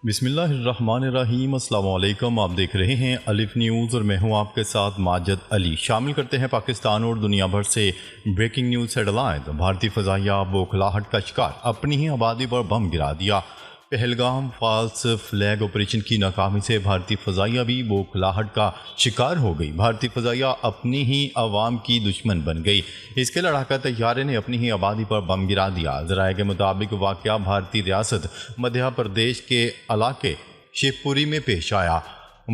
بسم اللہ الرحمن الرحیم۔ السلام علیکم، آپ دیکھ رہے ہیں الف نیوز اور میں ہوں آپ کے ساتھ ماجد علی۔ شامل کرتے ہیں پاکستان اور دنیا بھر سے بریکنگ نیوز ہیڈ لائن۔ بھارتی فضائیہ بوکھلاہٹ کا شکار، اپنی ہی آبادی پر بم گرا دیا۔ پہلگام فالس فلیگ آپریشن کی ناکامی سے بھارتی فضائیہ بھی بوکھلاہٹ کا شکار ہو گئی۔ بھارتی فضائیہ اپنی ہی عوام کی دشمن بن گئی۔ اس کے لڑاکا طیارے نے اپنی ہی آبادی پر بم گرا دیا۔ ذرائع کے مطابق واقعہ بھارتی ریاست مدھیہ پردیش کے علاقے شیو پوری میں پیش آیا۔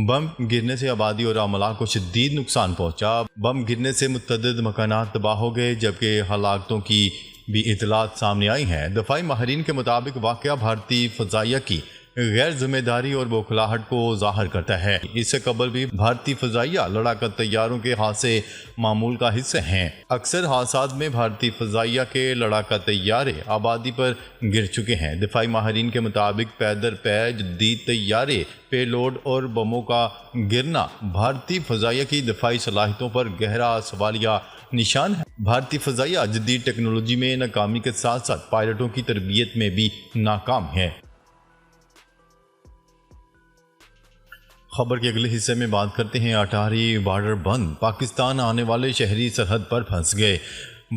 بم گرنے سے آبادی اور عملہ کو شدید نقصان پہنچا۔ بم گرنے سے متعدد مکانات تباہ ہو گئے، جبکہ ہلاکتوں کی بھی اطلاعات سامنے آئی ہیں۔ دفاعی ماہرین کے مطابق واقعہ بھارتی فضائیہ کی غیر ذمہ داری اور بوکھلاہٹ کو ظاہر کرتا ہے۔ اس سے قبل بھی بھارتی فضائیہ لڑاکا طیاروں کے حادثے معمول کا حصہ ہیں۔ اکثر حادثات میں بھارتی فضائیہ کے لڑاکا طیارے آبادی پر گر چکے ہیں۔ دفاعی ماہرین کے مطابق پیدر پے جدید طیارے پے لوڈ اور بموں کا گرنا بھارتی فضائیہ کی دفاعی صلاحیتوں پر گہرا سوالیہ نشان ہے۔ بھارتی فضائیہ جدید ٹیکنالوجی میں ناکامی کے ساتھ ساتھ پائلٹوں کی تربیت میں بھی ناکام ہے۔ خبر کے اگلے حصے میں بات کرتے ہیں اٹاری بارڈر بند، پاکستان آنے والے شہری سرحد پر پھنس گئے۔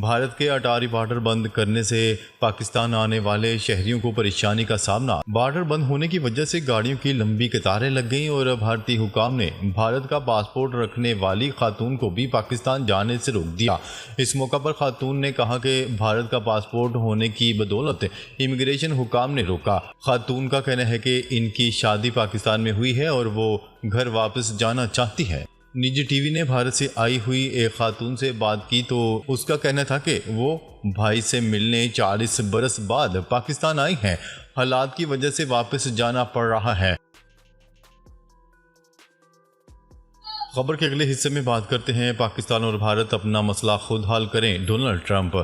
بھارت کے اٹاری بارڈر بند کرنے سے پاکستان آنے والے شہریوں کو پریشانی کا سامنا۔ بارڈر بند ہونے کی وجہ سے گاڑیوں کی لمبی قطاریں لگ گئیں اور بھارتی حکام نے بھارت کا پاسپورٹ رکھنے والی خاتون کو بھی پاکستان جانے سے روک دیا۔ اس موقع پر خاتون نے کہا کہ بھارت کا پاسپورٹ ہونے کی بدولت امیگریشن حکام نے روکا۔ خاتون کا کہنا ہے کہ ان کی شادی پاکستان میں ہوئی ہے اور وہ گھر واپس جانا چاہتی ہے۔ نجی ٹی وی نے بھارت سے آئی ہوئی ایک خاتون سے بات کی تو اس کا کہنا تھا کہ وہ بھائی سے ملنے 40 برس بعد پاکستان آئی ہیں، حالات کی وجہ سے واپس جانا پڑ رہا ہے۔ خبر کے اگلے حصے میں بات کرتے ہیں پاکستان اور بھارت اپنا مسئلہ خود حل کریں، ڈونلڈ ٹرمپ۔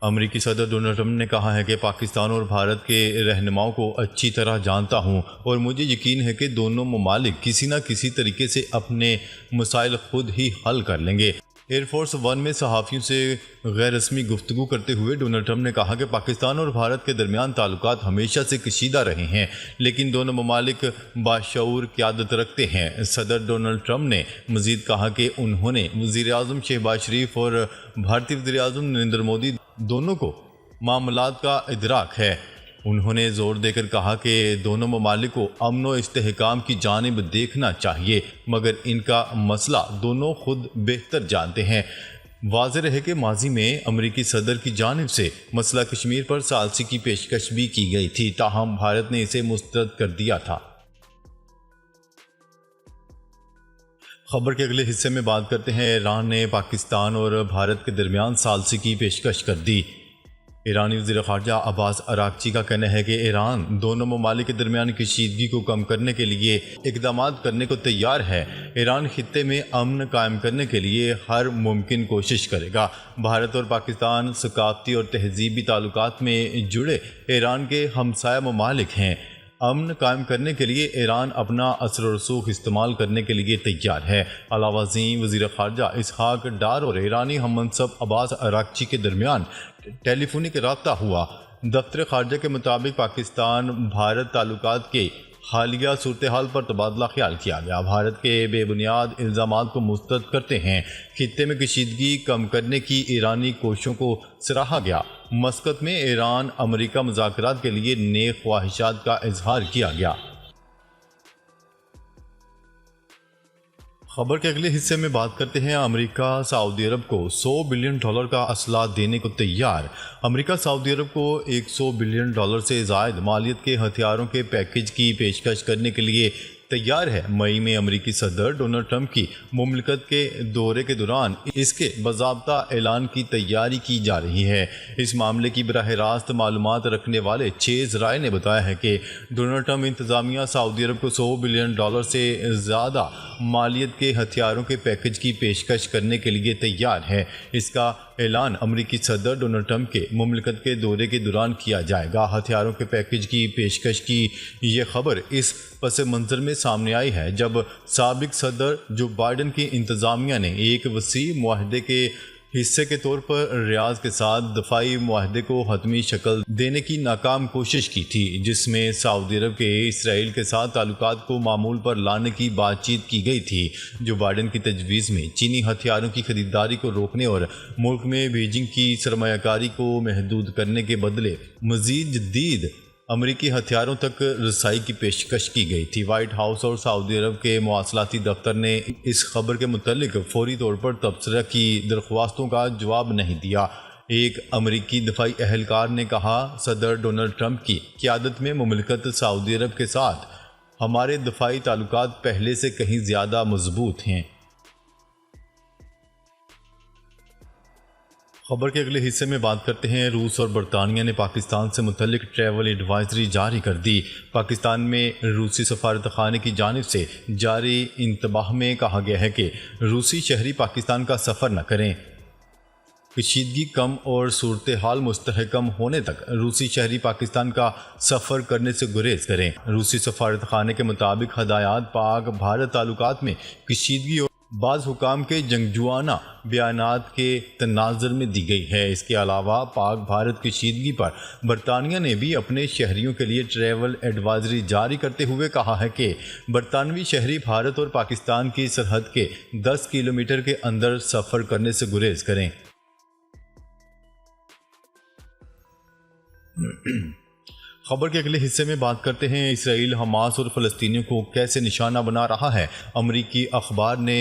امریکی صدر ڈونلڈ ٹرمپ نے کہا ہے کہ پاکستان اور بھارت کے رہنماؤں کو اچھی طرح جانتا ہوں اور مجھے یقین ہے کہ دونوں ممالک کسی نہ کسی طریقے سے اپنے مسائل خود ہی حل کر لیں گے۔ ایئر فورس ون میں صحافیوں سے غیر رسمی گفتگو کرتے ہوئے ڈونلڈ ٹرمپ نے کہا کہ پاکستان اور بھارت کے درمیان تعلقات ہمیشہ سے کشیدہ رہے ہیں، لیکن دونوں ممالک باشعور قیادت رکھتے ہیں۔ صدر ڈونلڈ ٹرمپ نے مزید کہا کہ انہوں نے وزیر اعظم شہباز شریف اور بھارتی وزیر اعظم نریندر مودی دونوں کو معاملات کا ادراک ہے۔ انہوں نے زور دے کر کہا کہ دونوں ممالک کو امن و استحکام کی جانب دیکھنا چاہیے، مگر ان کا مسئلہ دونوں خود بہتر جانتے ہیں۔ واضح رہے کہ ماضی میں امریکی صدر کی جانب سے مسئلہ کشمیر پر ثالثی کی پیشکش بھی کی گئی تھی، تاہم بھارت نے اسے مسترد کر دیا تھا۔ خبر کے اگلے حصے میں بات کرتے ہیں ایران نے پاکستان اور بھارت کے درمیان ثالثی کی پیشکش کر دی۔ ایرانی وزیر خارجہ عباس اراغچی کا کہنا ہے کہ ایران دونوں ممالک کے درمیان کشیدگی کو کم کرنے کے لیے اقدامات کرنے کو تیار ہے۔ ایران خطے میں امن قائم کرنے کے لیے ہر ممکن کوشش کرے گا۔ بھارت اور پاکستان ثقافتی اور تہذیبی تعلقات میں جڑے ایران کے ہمسایہ ممالک ہیں۔ امن قائم کرنے کے لیے ایران اپنا اثر و رسوخ استعمال کرنے کے لیے تیار ہے۔ علاوہ ازیں وزیر خارجہ اسحاق ڈار اور ایرانی ہم منصب عباس اراغچی کے درمیان ٹیلی فونک رابطہ ہوا۔ دفتر خارجہ کے مطابق پاکستان بھارت تعلقات کے حالیہ صورتحال پر تبادلہ خیال کیا گیا۔ بھارت کے بے بنیاد الزامات کو مسترد کرتے ہیں خطے میں کشیدگی کم کرنے کی ایرانی کوششوں کو سراہا گیا۔ مسقط میں ایران امریکہ مذاکرات کے لیے نیک خواہشات کا اظہار کیا گیا۔ خبر کے اگلے حصے میں بات کرتے ہیں امریکہ سعودی عرب کو $100 بلین کا اسلحہ دینے کو تیار۔ امریکہ سعودی عرب کو $100 بلین سے زائد مالیت کے ہتھیاروں کے پیکج کی پیشکش کرنے کے لیے تیار ہے۔ مئی میں امریکی صدر ڈونلڈ ٹرمپ کی مملکت کے دورے کے دوران اس کے باضابطہ اعلان کی تیاری کی جا رہی ہے۔ اس معاملے کی براہ راست معلومات رکھنے والے 6 ذرائع نے بتایا ہے کہ ڈونلڈ ٹرمپ انتظامیہ سعودی عرب کو $100 بلین سے زیادہ مالیت کے ہتھیاروں کے پیکج کی پیشکش کرنے کے لیے تیار ہے۔ اس کا اعلان امریکی صدر ڈونلڈ ٹرمپ کے مملکت کے دورے کے دوران کیا جائے گا۔ ہتھیاروں کے پیکج کی پیشکش کی یہ خبر اس پس منظر میں سامنے آئی ہے جب سابق صدر جو بائیڈن کی انتظامیہ نے ایک وسیع معاہدے کے حصے کے طور پر ریاض کے ساتھ دفاعی معاہدے کو حتمی شکل دینے کی ناکام کوشش کی تھی، جس میں سعودی عرب کے اسرائیل کے ساتھ تعلقات کو معمول پر لانے کی بات چیت کی گئی تھی۔ جو بائیڈن کی تجویز میں چینی ہتھیاروں کی خریداری کو روکنے اور ملک میں بیجنگ کی سرمایہ کاری کو محدود کرنے کے بدلے مزید جدید امریکی ہتھیاروں تک رسائی کی پیشکش کی گئی تھی۔ وائٹ ہاؤس اور سعودی عرب کے مواصلاتی دفتر نے اس خبر کے متعلق فوری طور پر تبصرہ کی درخواستوں کا جواب نہیں دیا۔ ایک امریکی دفاعی اہلکار نے کہا، صدر ڈونلڈ ٹرمپ کی قیادت میں مملکت سعودی عرب کے ساتھ ہمارے دفاعی تعلقات پہلے سے کہیں زیادہ مضبوط ہیں۔ خبر کے اگلے حصے میں بات کرتے ہیں۔ روس اور برطانیہ نے پاکستان سے متعلق ٹریول ایڈوائزری جاری کر دی۔ پاکستان میں روسی سفارت خانے کی جانب سے جاری انتباہ میں کہا گیا ہے کہ روسی شہری پاکستان کا سفر نہ کریں۔ کشیدگی کم اور صورتحال مستحکم ہونے تک روسی شہری پاکستان کا سفر کرنے سے گریز کریں۔ روسی سفارت خانے کے مطابق ہدایات پاک بھارت تعلقات میں کشیدگی اور بعض حکام کے جنگجوانہ بیانات کے تناظر میں دی گئی ہے۔ اس کے علاوہ پاک بھارت کشیدگی پر برطانیہ نے بھی اپنے شہریوں کے لیے ٹریول ایڈوائزری جاری کرتے ہوئے کہا ہے کہ برطانوی شہری بھارت اور پاکستان کی سرحد کے 10 کلومیٹر کے اندر سفر کرنے سے گریز کریں۔ خبر کے اگلے حصے میں بات کرتے ہیں۔ اسرائیل حماس اور فلسطینیوں کو کیسے نشانہ بنا رہا ہے، امریکی اخبار نے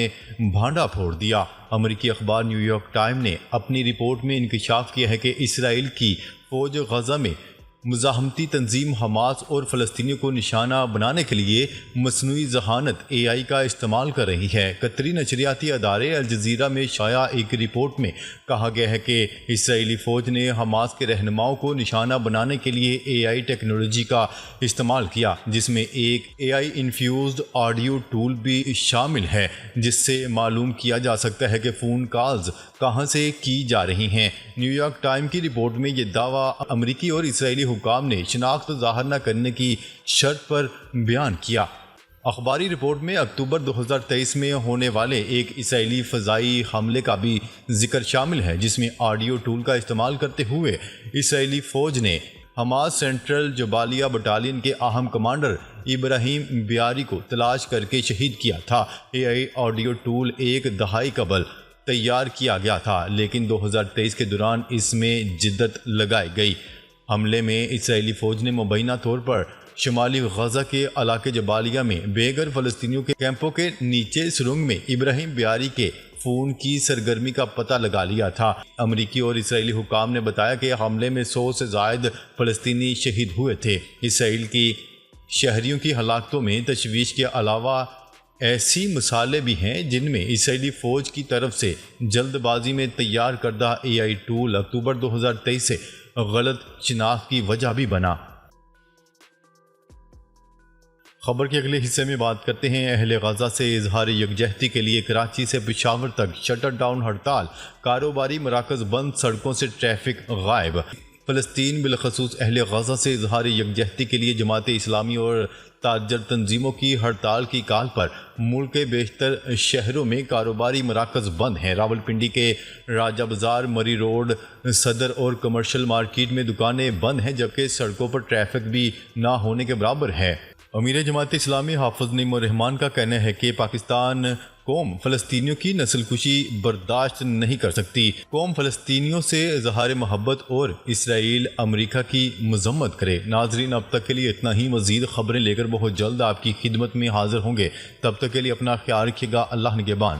بھانڈا پھوڑ دیا۔ امریکی اخبار نیو یارک ٹائم نے اپنی رپورٹ میں انکشاف کیا ہے کہ اسرائیل کی فوج غزہ میں مزاحمتی تنظیم حماس اور فلسطینیوں کو نشانہ بنانے کے لیے مصنوعی ذہانت AI کا استعمال کر رہی ہے۔ قطری نشریاتی ادارے الجزیرہ میں شائع ایک رپورٹ میں کہا گیا ہے کہ اسرائیلی فوج نے حماس کے رہنماؤں کو نشانہ بنانے کے لیے AI ٹیکنالوجی کا استعمال کیا، جس میں ایک AI انفیوزڈ آڈیو ٹول بھی شامل ہے، جس سے معلوم کیا جا سکتا ہے کہ فون کالز کہاں سے کی جا رہی ہیں۔ نیو یارک ٹائم کی رپورٹ میں یہ دعویٰ امریکی اور اسرائیلی حکام نے شناخت ظاہر نہ کرنے کی شرط پر بیان کیا۔ اخباری رپورٹ میں اکتوبر 2023 میں ہونے والے ایک اسرائیلی فضائی حملے کا بھی ذکر شامل ہے، جس میں آڈیو ٹول کا استعمال کرتے ہوئے اسرائیلی فوج نے حماس سینٹرل جبالیہ بٹالین کے اہم کمانڈر ابراہیم بیاری کو تلاش کر کے شہید کیا تھا۔ AI آڈیو ٹول ایک دہائی قبل تیار کیا گیا تھا، لیکن 2023 کے دوران اس میں جدت لگائی گئی۔ حملے میں اسرائیلی فوج نے مبینہ طور پر شمالی غزہ کے علاقے جبالیہ میں بے گھر فلسطینیوں کے کیمپوں کے نیچے سرنگ میں ابراہیم بیاری کے فون کی سرگرمی کا پتہ لگا لیا تھا۔ امریکی اور اسرائیلی حکام نے بتایا کہ حملے میں 100 سے زائد فلسطینی شہید ہوئے تھے۔ اسرائیل کی شہریوں کی ہلاکتوں میں تشویش کے علاوہ ایسی مثالیں بھی ہیں جن میں اسرائیلی فوج کی طرف سے جلد بازی میں تیار کردہ AI ٹول اکتوبر 2023 سے غلط شناخت کی وجہ بھی بنا۔ خبر کے اگلے حصے میں بات کرتے ہیں۔ اہل غزہ سے اظہار یکجہتی کے لیے کراچی سے پشاور تک شٹر ڈاؤن ہڑتال، کاروباری مراکز بند، سڑکوں سے ٹریفک غائب۔ فلسطین بالخصوص اہل غزہ سے اظہار یکجہتی کے لیے جماعت اسلامی اور تاجر تنظیموں کی ہڑتال کی کال پر ملک کے بیشتر شہروں میں کاروباری مراکز بند ہیں۔ راولپنڈی کے راجہ بازار، مری روڈ، صدر اور کمرشل مارکیٹ میں دکانیں بند ہیں، جبکہ سڑکوں پر ٹریفک بھی نہ ہونے کے برابر ہے۔ امیر جماعت اسلامی حافظ نعیم الرحمان کا کہنا ہے کہ پاکستان قوم فلسطینیوں کی نسل کشی برداشت نہیں کر سکتی۔ قوم فلسطینیوں سے اظہار محبت اور اسرائیل امریکہ کی مذمت کرے۔ ناظرین، اب تک کے لیے اتنا ہی۔ مزید خبریں لے کر بہت جلد آپ کی خدمت میں حاضر ہوں گے۔ تب تک کے لیے اپنا خیال رکھیے گا۔ اللہ نگہبان۔